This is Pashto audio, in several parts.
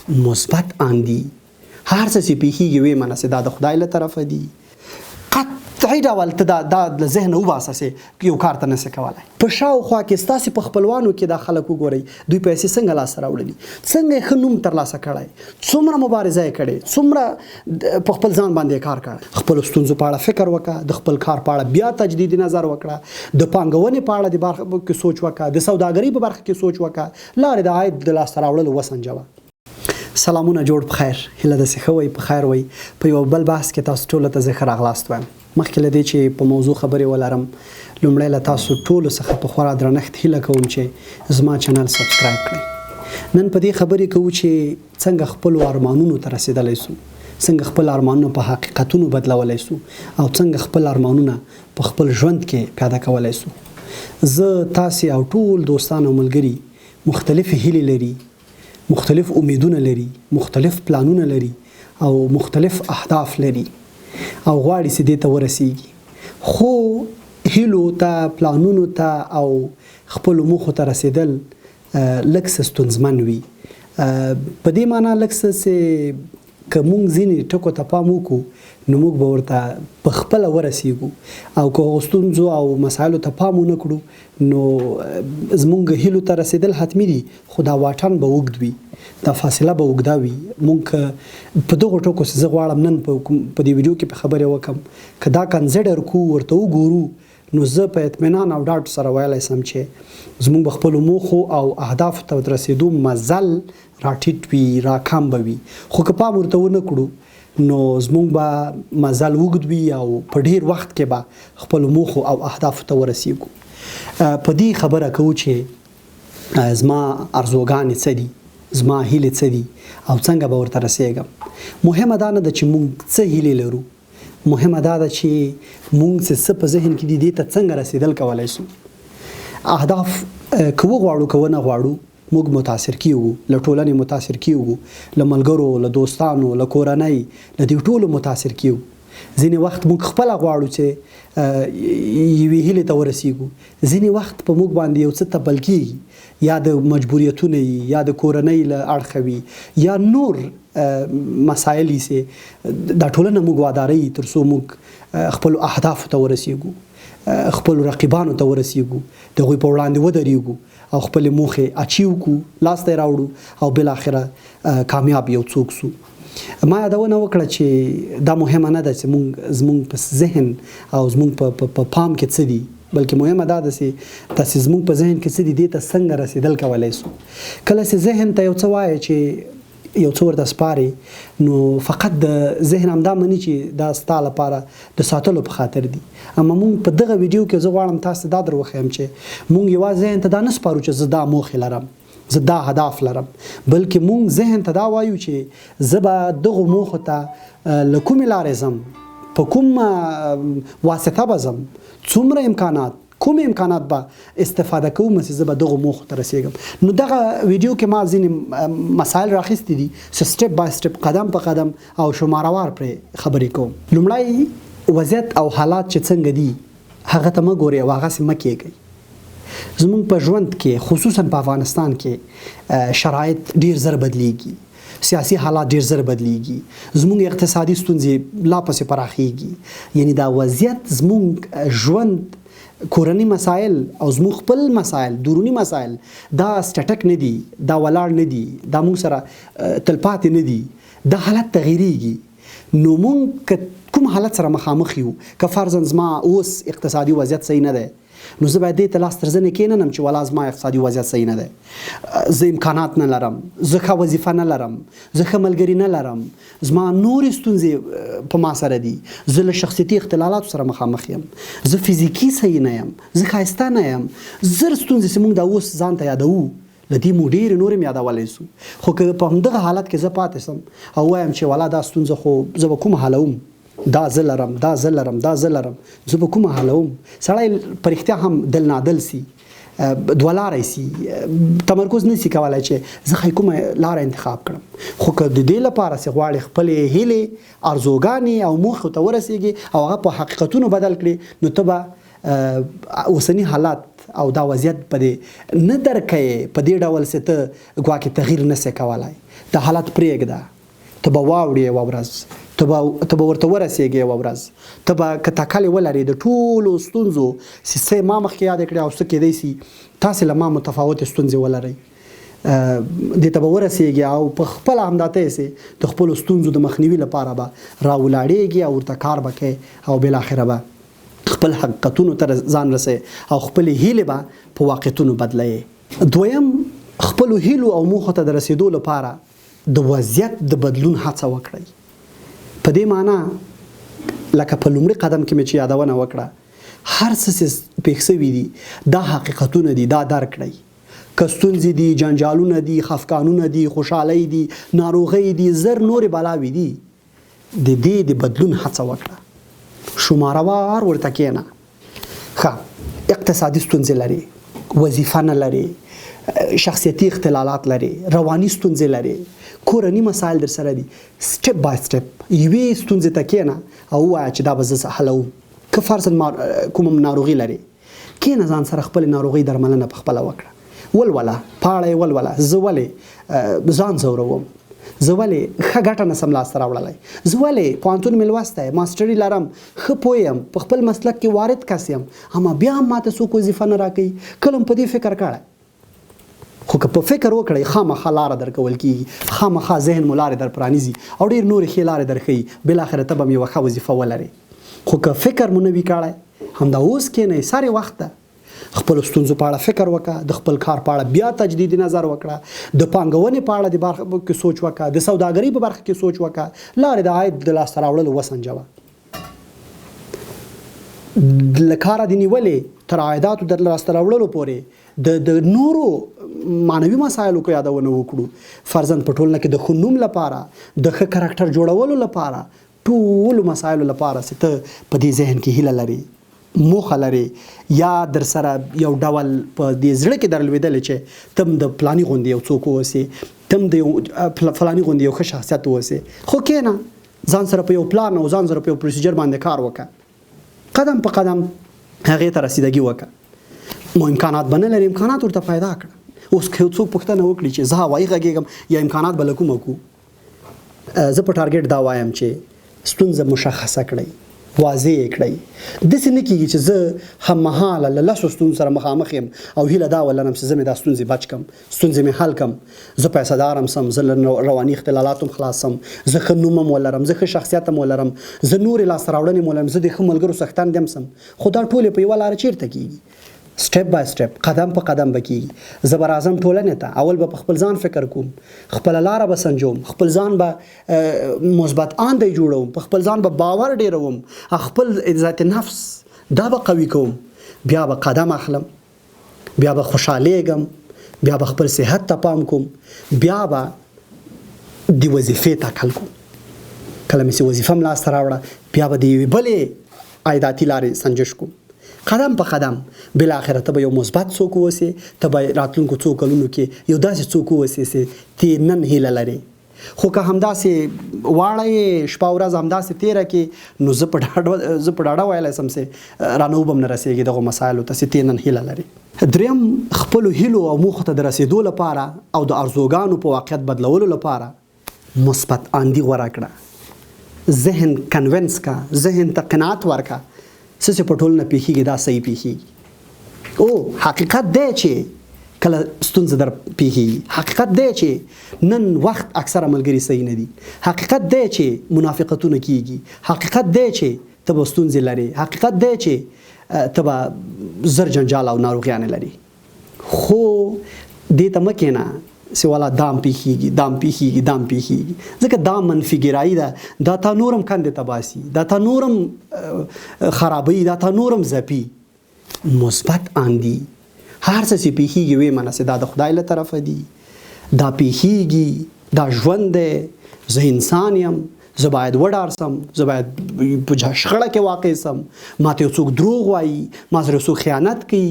مثبت اندي هر څه چې پیښیږي وې منه چې دا د خدای له طرفه دي قطعي ډول ته دا له ذهنه وباسه چې یو کار ته نشي کولی په شاوخوا کې ستاسې په خپلوانو کې دا خلک وګورئ دوی پیسې څنګه لاسته راوړلي څنګه یې ښه نوم ترلاسه کړی څومره مبارزه یې کړې څومره په خپل ځان باندې کار کړی خپلو ستونزو په اړه فکر وکړه د خپل کار په اړه بیا تجدید نظر وکړه د پانګونې په اړه د برخه کې سوچ وکړه د سوداګرۍ په برخه کې سوچ وکړه لارې د عاید د لاسته راوړلو وسنجوه سلامونه جوړ په خیر هیله ده چې ښه وئ په خیر وئ په یو بل بحث کې تاسو ټولو ته زه ښه راغلاست وایم مخکې له دې چې په موضوع خبرې ولرم لومړی له تاسو ټولو څخه په خورا درنښت هیله کوم چې زما چینل سبسکرایب کړئ نن په دې خبرې کوو چې څنګه خپلو ارمانونو ته رسېدلی سو څنګه خپل ارمانونه په حقیقتونو بدلولی سو او څنګه خپل ارمانونه په خپل ژوند کې پیاده کولی سو زه تاسې او ټول دوستان او ملګري مختلفې هیلې لري مختلف امیدونه لري مختلف پلانونه لري او مختلف اهداف لري او غواړي چې دې ته ورسیږي خو هیلو ته پلانونو ته او خپلو موخو ته رسېدل لږ څه ستونزمن وي په دې معنی لږ څه چې که موږ ځینې ټکو ته پام وکړو نو موږ به ورته په خپله ورسیږو او که هغو ستونزو او مسایلو ته پام ونه کړو نو زموږ هیلو ته رسېدل حتمي دي خو دا واټن به اوږد وي دا فاصله به اوږده وي موږ په دغو ټکو چې زه غواړم نن په دې ویډیو کې په خبرې وکړم که دا کنسیډر کړو ورته وګورو نو زه په اطمینان او ډاډ سره ویلی سم چې زموږ به خپلو موخو او اهدافو ته د رسېدو مزل راټیټ وي راکم به وي خو که پام ورته ونه کړو نو زموږ به مزل اوږد وي او په ډیر وخت کې به خپلو موخو او اهدافو ته ورسیږو په دې خبره کوو چې زما ارزوګانې څه دي زما هیلې څه دي او څنګه به ورته رسېږم مهمه دا نه ده چې موږ څه هیلې لرو مهمه دا ده چې موږ څه په ذهن کې دي دې ته څنګه رسېدل کولی سو اهداف که وغواړو که ونه غواړو موږ متاثر کیږو له ټولنې متاثر کیږو له ملګرو له دوستانو له کورنۍ له دې ټولو متاثر کیږو ځینې وخت موږ خپله غواړو چې یوې هیلې ته ورسیږو ځینې وخت په موږ باندې یو څه تپل کیږي یا د مجبوریتونه یا د کورنۍ له اړخه وي یا نور مسایل چې دا ټولنه موږ واداروي تر څو موږ خپلو اهدافو ته ورسیږو خپلو رقیبانو ته ورسیږو د هغوی په وړاندې ودرېږو او خپلې موخې اچیو کړو لاسته یې راوړو او بالاخره کامیاب یو څوک سو ما یادونه وکړه چې دا مهمه نه ده چې زموږ په ذهن او زموږ په پام کې څه دي بلکې مهمه دا ده چې تاسې زموږ په ذهن کې څه دي دې ته څنګه رسېدل کولی سو کله چې ذهن ته یو څه وایي چې یو څه ورته سپاري نو فقط د ذهن همدا مني چې دا ستا لپاره د ساتلو په خاطر دي اما موږ په دغه ویډیو کې زه غواړم تاسو دا در وښیم چې موږ یوازې ذهن ته دا نه سپارو چې زه دا موخې لرم زه دا هدف لرم بلکې موږ ذهن ته دا وایو چې زه به دغو موخو ته له کومې لارې ځم په کوم واسطه به ځم څومره امکانات کوم امکانات به استفاده کوم چې زه به دغو موخو ته رسېږم نو دغه ویډیو کې ما ځینې مسایل راخیستي دي چې سټپ بای سټپ قدم په قدم او شماروار پرې خبرې کوم لومړی وضعیت او حالات چې څنګه دي هغه ته مه ګورئ او هغسې مه کېږئ زموږ په ژوند کې خصوصا په افغانستان کې شرایط ډیر زر بدلیږي سیاسي حالات ډیر زر بدلیږي زموږ اقتصادي ستونزې لا پسې پراخیږي یعنی دا وضعیت زموږ ژوند کورنی مسائل او زموږ خپل مسائل درونی مسائل دا سټټک نه دي دا ولاړ نه دي دا موږ سره تلپاتې نه دي دا حالت تغییریږي نو موږ کوم حالت سره مخامخ یو که فرضاً زما اوس اقتصادي وضعیت صحیح نه دی نو زه باید دې ته لاس تر زنې کېننم چې ولا زما اقتصادي وضعیت صحیح نه دی زه امکانات نه لرم زه ښه وظیفه نه لرم زه ښه ملګري نه لرم زما نورې ستونزې په ما سره دي زه له شخصیتي اختلالاتو سره مخامخ یم زه فزیکي صحیح نه یم زه ښایسته نه یم زر ستونزې چې موږ دا اوس ځان ته یادوو له دې مو ډېرې نورې م یادولی سو خو که په همدغه حالت کې زه پاتې سم او وایم چې والا دا ستونزه خو زه به کومه حلوم دا زه لرم دا زه لرم دا زه لرم زه به کومه حلوم سړی په رښتیا هم دل نادل سي دوه لارې سي تمرکز نسی کولی چې زه ښایي کومه لاره انتخاب کړم خو که د دې لپاره چې غواړې خپلې هیلې ارزوګانې او موخو ته ورسیږي او هغه په حقیقتونو بدل کړي نو ته به اوسني حالات او دا وضعیت په دې نه درکې په دې ډول چې ته ګواکې تغییر نسی کولی د حالت پرېږده، ته به واوړې یوه ورځ، ته به ورته ورسېږې یوه ورځ، ته به که تکل ولرې د ټولو ستونزو څه ما مخکې یادې کړې او څه کېدی شي تاسې له ما متفاوتې ستونزې ولرئ، دې ته به ورسېږي او په خپله همدا تاسې د خپلو ستونزو د مخنیوي لپاره به راولاړېږي او ورته کار به کوې او بالاخره به خپل حقیقتونو ته ځان رسوي او خپلې هیلې به په واقعیتونو بدلوي. دویم، خپلو هیلو او موخو ته د رسېدو لپاره د وضعیت د بدلون هڅه وکړئ. په دې معنا لکه په لومړي قدم کې مې چې یادونه وکړه، هر څه چې پېښ شوي دي دا حقیقتونه دي، دا درک کړئ. که ستونزې دي، جنجالونه دي، خفګانونه دي، خوشحالۍ دي، ناروغۍ دي، زر نورې بلاوې دي، د دې د بدلون هڅه وکړه. شماروار ورته کېنه. ښه، اقتصادي ستونزې لري، وظیفه نه لري، شخصیتي اختلالات لري، رواني ستونزې لري، کورني مسایل در سره دي، سټپ بای سټپ یوې ستونزې ته کېنه او ووایه چې دا به زه حلوم. که فرضاً کومه ناروغي لري، کېنه ځان سره خپل ناروغي درملنه په خپله وکړه. ولوله پاړه یې ولوله، زه ولې ځان ځوروم، زه ولې ښه ګټه نسم لاسته راوړلی، زه ولې پوهنتون مې لوستی، ماسټري لرم، ښه پوه یم، په خپل مسلک کې وارد کس یم، اما بیا هم ماته څوک وظیفه نه راکوي. کله هم په دې فکر کړی، خو که په فکر وکړئ خامخا لاره درکول کېږي، خامخا ذهن مو لارې در پرانیزي او ډېر نورې ښې لارې درښیي، بالاخره ته به هم یوه ښه وظیفه ولرئ. خو که فکر مو نه وي کړی، همدا اوس کښېنئ، سارې وخت ده، خپل ستونزو په اړه فکر وکړه، د خپل کار په اړه بیا تجدید نظر وکړه، د پانګونې په اړه د برخه کې سوچ وکړه، د سوداګرۍ په برخه کې سوچ وکړه، لارې د عاید د لاسته راوړلو وسنجوه. له کاره دې نیولې تر عایداتو د لاسته راوړلو پورې د نورو معنوي مسایلو کو یادونه وکړو. فرضاً په ټولنه کې د ښه نوم لپاره، د ښه کرکټر جوړولو لپاره، ټولو مسایلو لپاره چې ته په دې ذهن کې هیله لري، موخه لري، یا در سره یو ډول په دې زړه کې درلوېدلی چې تم د فلاني غوندې یو څوک واوسې، تم د فلاني غوندې یو ښه شخصیت واوسې، خو کښېنه ځان سره په یو پلان او ځان سره په یو پروسیجر باندې کار وکړه، قدم په قدم هغې ته رسیدګي وکړه. مو امکانات به نه لري، امکانات ورته پیدا کړه. اوس که یو څوک پوښتنه وکړي چې زه هوایي غږېږم یا امکانات به له کومه کوو، زه په ټارګېټ دا وایم چې ستونزه مشخصه کړئ، واضح یې کړئ. داسې نه کېږي چې زه هممهاله له لسو ستونزو سره مخامخ یم او هیله دا ولرم چې زه مې دا ستونزې بچ کړم، ستونزې مې حل کړم، زه پیسه دارم سم، زه له رواني اختلالاتو خلاص سم، زه ښه نوم هم ولرم، زه ښه شخصیت هم ولرم، زه نورې لاسته راوړنې هم ولرم، زه د ښه ملګرو څښتن هم سم. خو دا ټولې په یوه لاره چېرته کېږي؟ سټپ بای سټپ، قدم په قدم به کېږي. زه به راځم ټولنې ته، اول به په خپل ځان فکر کوم، خپله لاره به سنجوم، خپل ځان به مثبت آندی جوړوم، په خپل ځان به باور ډېروم، خپل عزت نفس دا به قوي کوم، بیا به قدم اخلم، بیا به خوشحالېږم، بیا به خپل صحت ته پام کوم، بیا به د وظیفې ټاکل کوم. کله مې چې وظیفه م لاسته راوړه، بیا به د یوې بلې عایداتي لارې سنجش کوم. قدم په قدم بالاخره ته به یو مثبت څوک اوسې، ته به راتلونکو څو کلونو کې یو داسې څوک اوسې چې ته نن هیله لرې. خو که همداسې واړه یې شپه ورځ همداسې تېره کې، نو زه په ډاډه ویلی سم چې رانه وبه م نه رسېږي دغو مسایلو ته چې ته نن هیله لرې. دریم، خپلو هیلو او موخو ته د رسېدو لپاره او د ارزوګانو په واقعیت بدلولو لپاره مثبت آندي غوره کړه، ذهن کنوینس کا، ذهن ته قناعت ورکړه څه چې په ټولنه پېښېږي دا صحیح پېښېږي. او حقیقت دی چې کله ستونزه در پېښېږي، حقیقت دی چې نن وخت اکثره ملګري صحیح نه دي، حقیقت دی چې منافقتونه کېږي، حقیقت دی چې ته به ستونزې لرې، حقیقت دی چې ته به زر جنجال او ناروغیانې لري. خو دې ته مه کښېنه چې والا دام پیښیږي، دام پیښیږي، دام پیښیږي، ځکه دا منفي ګرایي ده، دا تا نورم کندې ته باسي، دا تا نورم خرابوي، دا تا نورم ځپي. مثبت آندي هر څه چې پیښیږي ویې منه چې دا د خدای له طرفه دي، دا پیښیږي، دا ژوند دی، زه انسان یم، زه باید وډار سم، زه باید په شخړه کې واقع سم، ما ته یو څوک دروغ وایي، ما سره یو څوک خیانت کوي،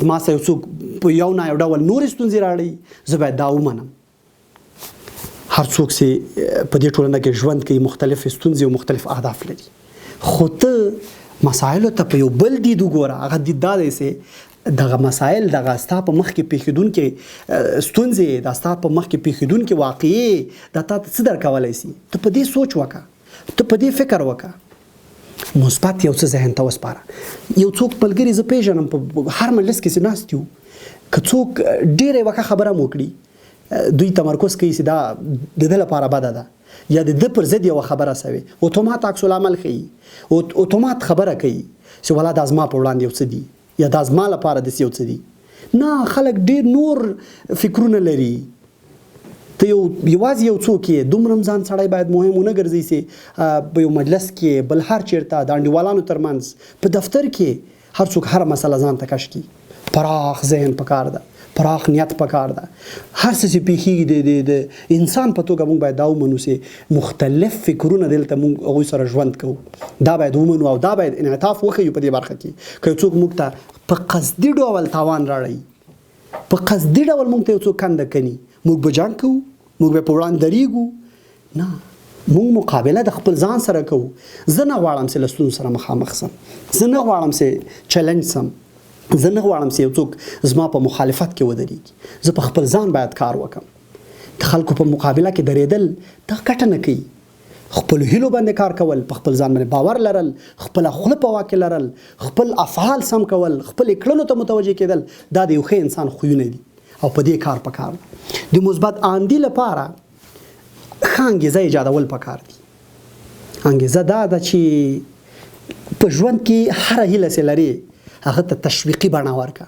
ما سره یو څوک په یو نه یو ډول نورې ستونزې راړي، زه باید دا ومنم. هر څوک چې په دې ټولنه کې ژوند کوي مختلف ستونزې او مختلف اهداف لري، خو ته مسایلو ته په یو بل دید وګوره. هغه دید دا دی چې دغه مسایل دغه ستا په مخ کې پیښیدونکې ستونزې دا ستا په مخ کې پیښیدونکې واقعې دا تا ته څه درکولی سي ته په دې سوچ وکړه ته په دې فکر وکړه مثبت یو څه ذهن ته وسپاره یو څوک ملګري زه پیژنم په هر مجلس کې چې ناست یو که څوک ډېرې وکه خبره مو کړي دوی تمرکز کوي چې دا د ده لپاره بده ده یا د ده پر ضد یوه خبره سوې اتومات عکس العمل ښیي اتومات خبره کوي چې والا دا زما په وړاندې یو څه دي یا دا زما لپاره داسې یو څه دي نه خلک ډېر نور فکرونه لري ته یوازې یو څوک یې دومره هم ځان سړی باید مهم ونه ګرځي چې په یو مجلس کې بل هر چېرته د انډیوالانو ترمنځ په دفتر کې هر څوک هر مسله ځان ته کش کړي پراخ ذهن پکار ده پراخ نیت پکار ده هر څه چې پیښیږي د انسان په توګه موږ باید دا ومنو چې مختلف فکرونه دلته موږ هغوی سره ژوند کوو دا باید ومنو او دا باید انعطاف وښیو په دې برخه کې که څوک موږ ته په قصدي ډول تاوان راړی په قصدي ډول موږ ته یو څوک کنده کني موږ به جنګ کوو موږ به په وړاندې درېږو نه موږ مقابله د خپل ځان سره کوو زه نه غواړم چې له ستونزو سره مخامخ سم زه نه غواړم چې چلنج سم زه نه غواړم چې یو څوک زما په مخالفت کې ودرېږي زه په خپل ځان باید کار وکړم د خلکو په مقابله کې درېدل دا ګټه نه کوي خپل هیلو باندې کار کول په خپل ځان باندې باور لرل خپل خوله په واکه لرل خپل افعال سم کول خپل کړنو ته متوجه کېدل دا د یو ښه انسان خویونه دي او په دې کار پکار د مثبت آندي لپاره ښه انګېزه ایجادول پکار دي انګېزه دا ده چې په ژوند کې هره هیله چې لري هغه ته تشویقي بڼه ورکړه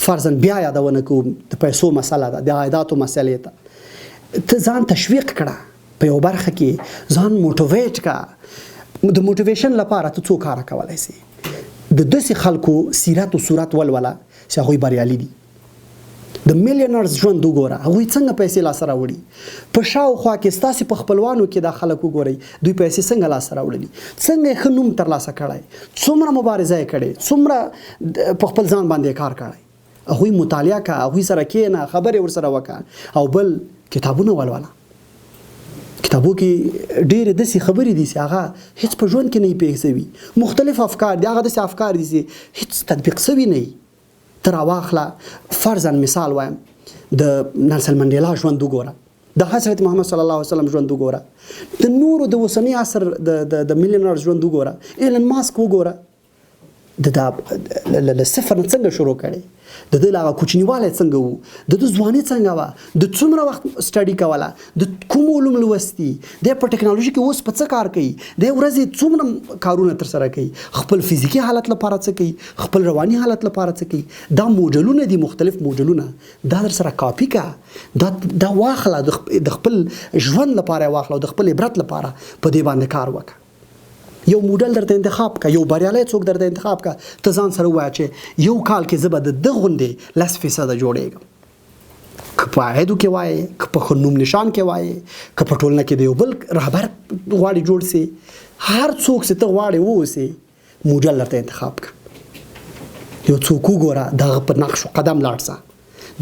فرضاً بیا یادونه کوم د پیسو مسله ده د عایداتو مسلې ته ځان تشویق کړه په یو برخه کې ځان موټیویټ کړه د موټیویشن لپاره ته څو کاره کولی سي د داسې خلکو سیرت و صورت ولوله چې هغوی بریالي دي د میلیونرز ژوند وګوره هغوی څنګه پیسې لاسته راوړي په شاوخوا کې ستاسې په خپلوانو کې دا خلک وګورئ دوی پیسې څنګه لاسته راوړلي څنګه یې ښه نوم ترلاسه کړی څومره مبارزه یې کړې څومره په خپل ځان باندې کار کړی هغوی مطالعه کړه هغوی سره کښېنه خبرې ورسره وکړه او بل کتابونه ولوله کتابو کې ډېرې داسې خبرې دي چې هغه هیڅ په ژوند کې نه وي پېښ شوي مختلف افکار دي هغه داسې افکار دي چې هیڅ تطبیق شوي نه وي ته راواخله فرضاً مثال وایم د نلسن منډیلا ژوند وګوره د حضرت محمد صلی الله علیه وسلم ژوند وګوره د نورو د اوسني عصر د میلیونر ژوند وګوره ایلن ماسک وګوره د صفر نه څنګه شروع کړي د ده هغه کوچنیوالی څنګه و د ده ځواني څنګه وه د څومره وخت سټډي کوله د کوم علوم لوستي دی په ټکنالوژي کې اوس په څه کار کوي دی ورځې څومره کارونه ترسره کوي خپل فزیکي حالت لپاره څه کوي خپل رواني حالت لپاره څه کوي دا موډلونه دي مختلف موډلونه دا در سره کاپي کړه دا واخله د خپل ژوند لپاره واخله او د خپل عبرت لپاره په دې باندې کار وکړه یو موډل درته انتخاب کا یو بریالی څوک درته انتخاب کا ته ځان سره ووایه چې یو کال کې زه به د ده غوندې 10% جوړېږم که په عایدو کې وایې که په ښه نوم نشان کې وایې که په ټولنه کې د یو بل رهبر غواړې جوړ سي هر څوک چې ته غواړې واوسې موډل درته انتخاب کا یو څوک وګوره د هغه په نقش و قدم لاړ شه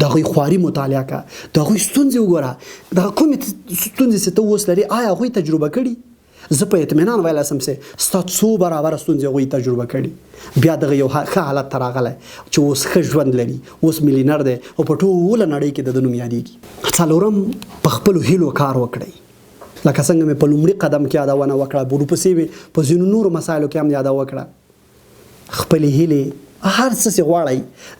د هغوی خواري مطالعه کا د هغوی ستونزې وګوره د کومې ستونزې چې ته اوس لرې آیا هغوی تجربه کړي زه په اطمینان ویلی سم چې ستا څو برابره ستونزې هغوی تجربه کړي بیا دغه یو ښه حالت ته راغلی چې اوس ښه ژوند لري اوس میلیونر دی او په ټوله نړۍ کې د ده نوم یادېږي څلورم په خپلو هیلو کار وکړئ لکه څنګه مې په لومړي قدم کې یادونه وکړه ورپسې مې په ځینو نورو مسایلو کې هم یاده وکړه خپلې هیلې هر څه چې غواړئ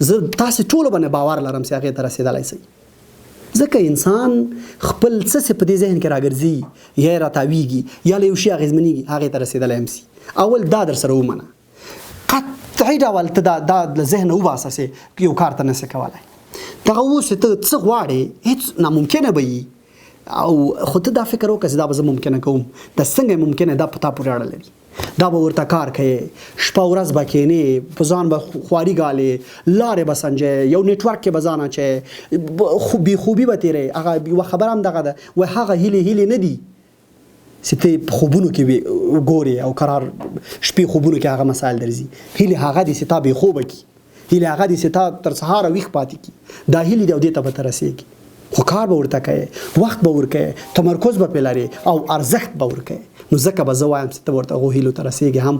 زه تاسې ټولو باندې باور لرم چې هغې ته رسېدلی شئ ځکه انسان خپل څه په دې ذهن کې راګرځي یا یې راتاویږي یا له یو شي اغېزمنېږي هغې ته رسېدلی هم سي اول دا در سره ومنه قطعي ډول ته دا له ذهنه وباسه چې یو کار ته نسې کولی دغه اوس چې ته څه غواړې هېڅ ناممکنه به وي او خو ته دا فکر وکړه چې دا به زه ممکنه کوم دا څنګه ممکنه دا په تا پورې اړه لري دا به ورته کار کوي شپه ورځ به کښېنې په ځان به خواري ګالې لارې به سنجې یو نیټورک کې به ځان اچې بېخوبي به تېرې هغه یوه خبره هم دغه ده وایي هغه هیلې نه دي چې ته په خوبونو کې ګورې او قرار شپې خوبونو کې هغه مسایل درځي هیلې هغه دي چې تا بېخوبه کړي هیلې هغه دي چې تا تر سهاره ویښ پاتې کړي دا هیلې دي او دې ته به ته رسېږي خو کار به ورته کوې وخت به ورکوې تمرکز به پرې لرې او ارزښت به ورکوې نو ځکه به زه وایم چې ته ورته هغو هیلو ته رسېږې هم